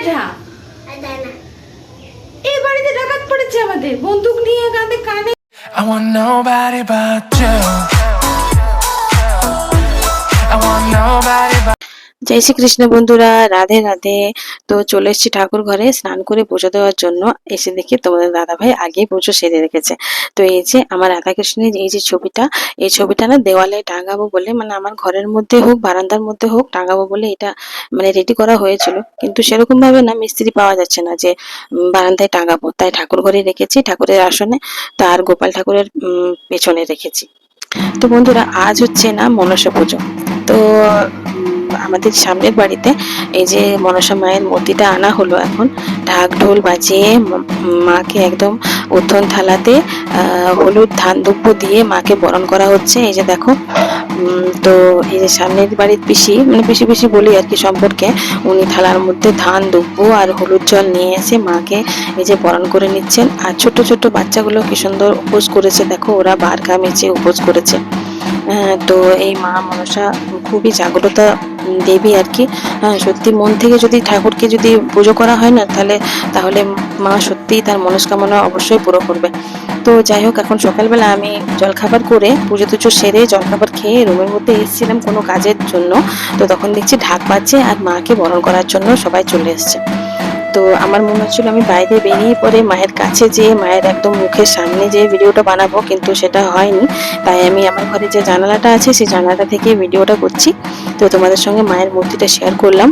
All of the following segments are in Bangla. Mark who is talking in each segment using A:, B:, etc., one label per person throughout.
A: এটা? এই বাড়িতে ডাকাত পড়েছে আমাদের, বন্দুক নিয়ে কাঁধে কানে। I want nobody but you. I want nobody but জয় শ্রীকৃষ্ণ বন্ধুরা, রাধে রাধে। তো চলে এসেছি ঠাকুর ঘরে স্নান করে পুজো দেওয়ার জন্য। এসে দেখি তোমাদের দাদা ভাই আগেই পুজো সেরে রেখেছে। তো এই যে আমার রাধাকৃষ্ণের এই যে ছবিটা, এই ছবিটা না দেওয়ালে টাঙাবো বলে, মানে আমার ঘরের মধ্যে হোক বারান্দার মধ্যে হোক টাঙাবো বলে এটা মানে রেডি করা হয়েছিল, কিন্তু সেরকম ভাবে না মিস্ত্রি পাওয়া যাচ্ছে না যে বারান্দায় টাঙাবো, তাই ঠাকুর ঘরে রেখেছি, ঠাকুরের আসনে, তার গোপাল ঠাকুরের পেছনে রেখেছি। তো বন্ধুরা আজ হচ্ছে না মনসা পুজো। তো আমাদের সামনের বাড়িতে এই যে মনসা মায়ের মূর্তিটা আনা হলো, এখন ঢাক ঢোল বাজিয়ে মাকে একদম উত্থন থালাতে হলুদ ধান দুব্য দিয়ে মাকে বরণ করা হচ্ছে। এই যে দেখো, তো এই যে সামনের বাড়ির পিসি, মানে পিসি পিসি বলি আর কি সম্পর্কে, উনি থালার মধ্যে ধান দুব্য আর হলুদ জল নিয়ে এসে মাকে এই যে বরণ করে নিচ্ছেন। আর ছোট ছোট বাচ্চাগুলো কি সুন্দর উপোস করেছে, দেখো ওরা বার ঘা মেচে উপোস করেছে। তো এই মা মনসা খুবই জাগ্রতা দেবী আর কি। সত্যি মন থেকে যদি ঠাকুরকে যদি পুজো করা হয় না, তাহলে মা সত্যিই তার মনস্কামনা অবশ্যই পুরো করবে। তো যাই হোক, এখন সকালবেলা আমি জলখাবার করে পুজো টুজো সেরে জলখাবার খেয়ে রুমের মধ্যে এসেছিলাম কোনো কাজের জন্য। তো তখন দেখছি ঢাক বাজছে আর মাকে বরণ করার জন্য সবাই চলে এসছে। তো আমার মনে হচ্ছিল আমি বাইরে বেরিয়ে পরে মায়ের কাছে যেয়ে মায়ের একদম মুখের সামনে যে ভিডিওটা বানাবো, কিন্তু সেটা হয়নি। তাই আমি আমার ঘরে যে জানালাটা আছে সেই জানালাটা থেকে ভিডিওটা করছি। তো তোমাদের সঙ্গে মায়ের মূর্তিটা শেয়ার করলাম,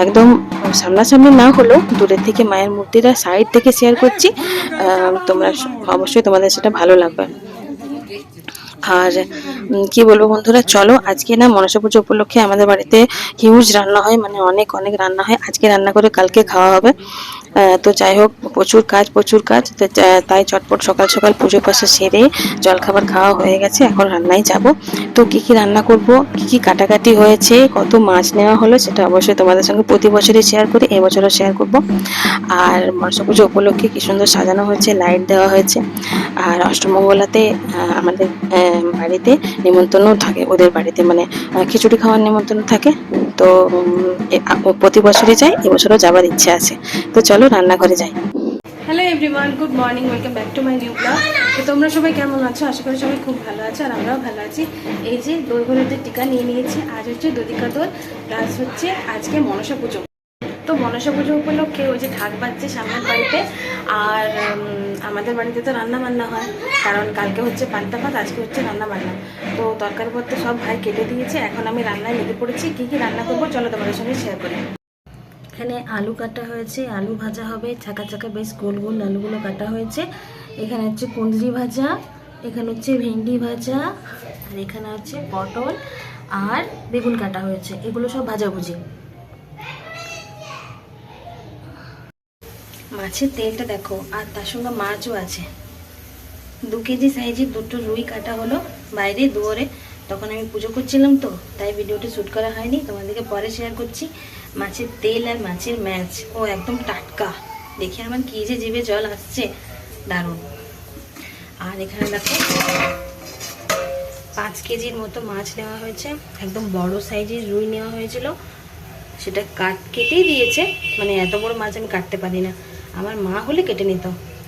A: একদম সামনাসামনি না হলেও দূরের থেকে মায়ের মূর্তিটা সাইড থেকে শেয়ার করছি। তোমরা অবশ্যই তোমাদের সেটা ভালো লাগবে। আর কি বলবো বন্ধুরা, চলো আজকে না মনসা পুজো উপলক্ষে আমাদের বাড়িতে হিউজ রান্না হয়, মানে অনেক অনেক রান্না হয়। আজকে রান্না করে কালকে খাওয়া হবে। তো যাই হোক, প্রচুর কাজ, তাই চটপট সকাল সকাল পুজো পাশে সেরে জলখাবার খাওয়া হয়ে গেছে, এখন রান্নায় যাব। তো কি কি রান্না করব, কি কি কাটাকাটি হয়েছে, কত মাছ নেওয়া হলো, সেটা অবশ্যই তোমাদের সঙ্গে প্রতি বছরই শেয়ার করি, এবছরও শেয়ার করব। আর মনসা পুজো উপলক্ষে কি সুন্দর সাজানো হয়েছে, লাইট দেওয়া হয়েছে। আর অষ্টমঙ্গলাতে আমাদের বাড়িতে নিমন্ত্রণ থাকে, ওদের বাড়িতে মানে খিচুড়ি খাওয়ার নিমন্ত্রণ থাকে। তো প্রতি বছরই যাই, এবছরও যাবার ইচ্ছে আছে। তো চলো রান্নাঘরে যাই। Hello everyone, good morning, welcome back to my new blog. তো তোমরা সবাই কেমন আছো? আশা করি সবাই খুব ভালো আছো, আর আমরাও ভালো আছি। এই যে দই হলুদের টিকা নিয়ে নিয়েছি, আজ হচ্ছে দধিকা দই, প্লাস হচ্ছে আজকে মনসা পুজো। তো মনসা পুজো উপলক্ষে ওই যে ঢাক বাজছে সামনের বাড়িতে, আর আমাদের বাড়িতে তো রান্না বান্না হয়, কারণ কালকে হচ্ছে পান্তা ভাত, আজকে হচ্ছে রান্না বান্না। তো তরকারি পত্র সব ভাই কেটে দিয়েছে, এখন আমি রান্নায় লেগে পড়েছি। কী কী রান্না করবো চলো তোমাদের সঙ্গে শেয়ার করি। এখানে আলু কাটা হয়েছে, আলু ভাজা হবে, চাকা চাকা বেশ গোল গোল আলুগুলো কাটা হয়েছে। এখানে হচ্ছে কুঁদরি ভাজা, এখানে হচ্ছে ভেন্ডি ভাজা, আর এখানে হচ্ছে পটল আর বেগুন কাটা হয়েছে, এগুলো সব ভাজাভুজি। মাছের তেলটা দেখো, আর তার সঙ্গে মাছও আছে। 2 কেজি সাইজের দুটো রুই কাটা হলো বাইরে দুয়ারে, তখন আমি পুজো করছিলাম তো তাই ভিডিওটি শ্যুট করা হয়নি, তোমাদেরকে পরে শেয়ার করছি। মাছের তেল আর মাছের ম্যাচ, ও একদম টাটকা, দেখে আমার কি যে জিভে জল আসছে, দারুণ। আর এখানে দেখো 5 কেজির মতো মাছ নেওয়া হয়েছে, একদম বড় সাইজের রুই নেওয়া হয়েছিল, সেটা কেটেই দিয়েছে, মানে এত বড় মাছ আমি কাটতে পারি না, আমার মা হলে কেটে নিত।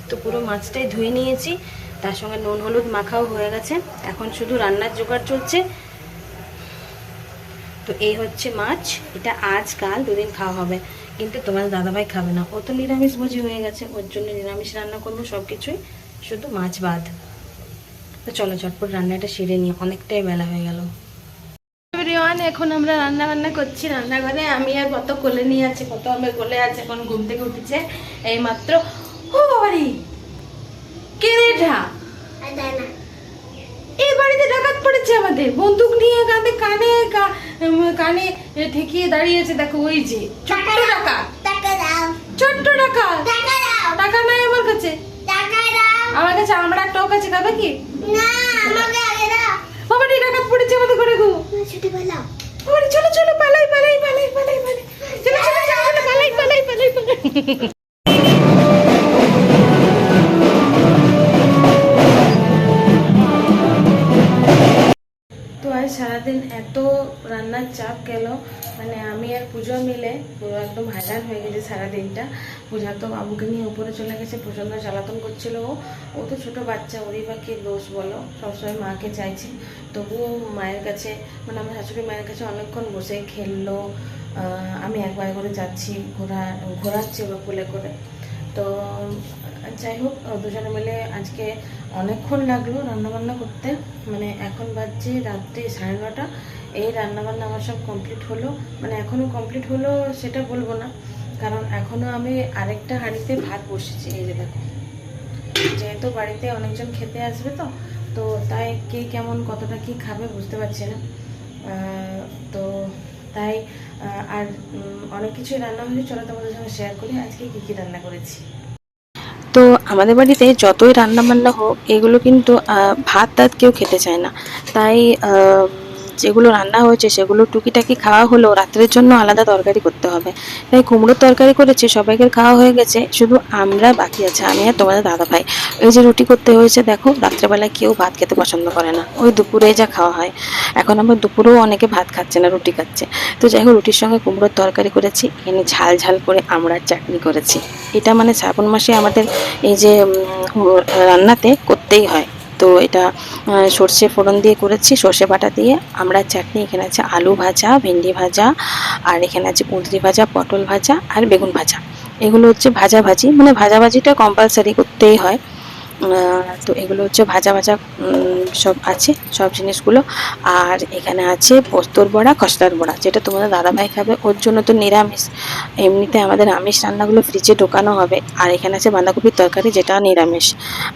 A: তো পুরো মাছটাই ধুয়ে নিয়েছি, তার সঙ্গে নুন হলুদ মাখাও হয়ে গেছে, এখন শুধু রান্নার জোগাড় চলছে। তো এই হচ্ছে মাছ, এটা আজ কাল 2 দিন খাওয়া হবে, কিন্তু তোমার দাদাভাই খাবে না, ও তো নিরামিষ ভোজি হয়ে গেছে, ওর জন্য নিরামিষ রান্না করবো সব কিছুই, শুধু মাছ বাদ। তো চলো চটপট রান্নাটা সেরে নিয়ে, অনেকটাই বেলা হয়ে গেল। এখন আমরা রান্না বান্না করছি রান্নাঘরে, আমি আর কত কোলে নিয়ে আছে, কত আমার কোলে আছে, এখন ঘুম থেকে উঠেছে এই মাত্র। ও বাবারি, কে রে এটা? এই বাড়িতে ডাকাত পড়েছে আমাদের, বন্দুক নিয়ে কাঁধে কানে কানে ঠেকিয়ে দাঁড়িয়েছে, দেখো ওই যে ছোট্ট ডাকাত, ছোট্ট ডাকাত। টাকা নাই আমার কাছে, আমার কাছে আমরা একটা কাছে খাবে কি বাবা, ডাকাত পড়েছে আমাদের ঘরে গো। চলো চলো পালাই পালাই পালাই পালাই পালাই, চলো চলো চলো পালাই পালাই পালাই পালাই। তো আজ সারাদিন এত রান্নার চাপ গেল, মানে আমি আর পুজো মিলে পুরো একদম হায়রান হয়ে গেছে সারাদিনটা। পূজা তো বাবুকে নিয়ে উপরে চলে গেছে, প্রচণ্ড জ্বালাতন করছিল। ও তো ছোটো বাচ্চা, ওরই বা কী দোষ বলো, সবসময় মাকে চাইছে। তবুও মায়ের কাছে, মানে আমার শাশুড়ি মায়ের কাছে অনেকক্ষণ বসে খেললো। আমি একবার করে যাচ্ছি, ঘোরাচ্ছি ওরা কোলে করে। তো যাই হোক, দুজনে মিলে আজকে অনেকক্ষণ লাগলো রান্নাবান্না করতে। মানে এখন বাজছে রাত্রি 9:30। এই রান্নাবান্না আমার সব কমপ্লিট হলো, মানে এখনও কমপ্লিট হলো সেটা বলবো না, কারণ এখনও আমি আরেকটা হাঁড়িতে ভাত বসেছি। এই যে দেখো, যেহেতু বাড়িতে অনেকজন খেতে আসবে, তো তো তাই কে কেমন কতটা কি খাবে বুঝতে পারছি না। তো তাই আর অনেক কিছুই রান্না হয়েছে, চলো তোমাদের সঙ্গে শেয়ার করি আজকে কী কী রান্না করেছি। তো আমাদের বাড়িতে যতই রান্না বান্না হোক, এগুলো কিন্তু ভাত টাত কেউ খেতে চায় না। তাই যেগুলো রান্না হয়েছে সেগুলো টুকিটাকি খাওয়া হলেও রাত্রের জন্য আলাদা তরকারি করতে হবে। তাই কুমড়োর তরকারি করেছি, সবাইকে খাওয়া হয়ে গেছে, শুধু আমরা বাকি আছে, আমি আর তোমাদের দাদা ভাই। এই যে রুটি করতে হয়েছে, দেখো রাত্রেবেলায় কেউ ভাত খেতে পছন্দ করে না, ওই দুপুরে যা খাওয়া হয়। এখন আবার দুপুরেও অনেকে ভাত খাচ্ছে না, রুটি খাচ্ছে। তো যাই হোক, রুটির সঙ্গে কুমড়োর তরকারি করেছি, এখানে ঝাল ঝাল করে আমড়ার চাটনি করেছি। এটা মানে শ্রাবণ মাসে আমাদের এই যে রান্নাতে করতেই হয়। তো এটা সর্ষে ফোড়ন দিয়ে করেছি, সর্ষে বাটা দিয়ে। আমড়ার চাটনি, এখানে আছে আলু ভাজা, ভেন্ডি ভাজা, আর এখানে আছে কুঁদরি ভাজা, পটল ভাজা আর বেগুন ভাজা। এগুলো হচ্ছে ভাজাভাজি, মানে ভাজাভাজিটা কম্পালসারি করতেই হয়। তো এগুলো হচ্ছে ভাজা ভাজা সব আছে, সব জিনিসগুলো। আর এখানে আছে পোস্তর বড়া, খসলার বড়া, যেটা তোমাদের দাদাভাই খাবে, ওর জন্য তো নিরামিষ। এমনিতে আমাদের আমিষ রান্নাগুলো ফ্রিজে ঢোকানো হবে। আর এখানে আছে বাঁধাকপির তরকারি, যেটা নিরামিষ।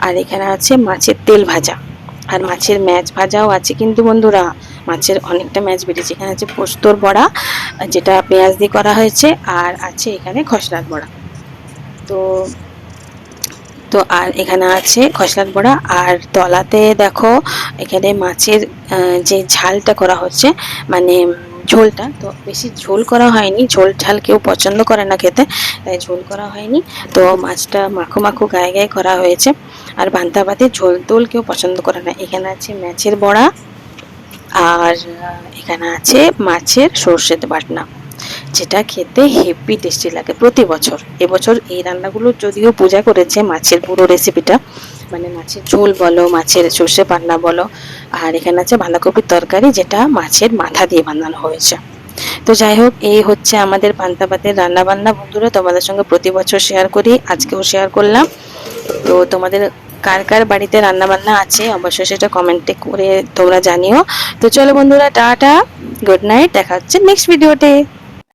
A: আর এখানে আছে মাছের তেল ভাজা, আর মাছের ম্যাচ ভাজাও আছে। কিন্তু বন্ধুরা, মাছের অনেকটা ম্যাচ বেরিয়েছে। এখানে আছে পোস্তর বড়া, যেটা পেঁয়াজ দিয়ে করা হয়েছে, আর আছে এখানে খসলার বড়া। তো তো আর এখানে আছে খসলার বড়া। আর তলাতে দেখো, এখানে মাছের যে ঝালটা করা হচ্ছে, মানে ঝোলটা, তো বেশি ঝোল করা হয়নি, ঝোল ঝাল কেউ পছন্দ করে না খেতে, তাই ঝোল করা হয়নি। তো মাছটা মাখো মাখো গায়ে গায়ে করা হয়েছে। আর পান্তা ভাতে ঝোল টোল কেউ পছন্দ করে না। এখানে আছে মাছের বড়া, আর এখানে আছে মাছের সর্ষে বাটনা, যেটা খেতে হেভি টেস্টি লাগে প্রতি বছর। এবছর এই রান্নাগুলো যদিও পূজা করেছে, মাছের পুরো রেসিপিটা, মানে মাছের ঝোল বলো, মাছের সর্ষে বাটনা বলো। আর এখানে আছে বাঁধাকপির তরকারি, যেটা মাছের মাথা দিয়ে বানানো হয়েছে। তো যাই হোক, এই হচ্ছে আমাদের পান্তা ভাতের রান্না বান্না। বন্ধুরা, তোমাদের সঙ্গে প্রতি বছর শেয়ার করি, আজকেও শেয়ার করলাম। তো তোমাদের কার কার বাড়িতে রান্না বান্না আছে অবশ্যই সেটা কমেন্টে করে তোমরা জানিও। তো চলো বন্ধুরা, টাটা, গুড নাইট, দেখা হচ্ছে নেক্সট ভিডিওতে।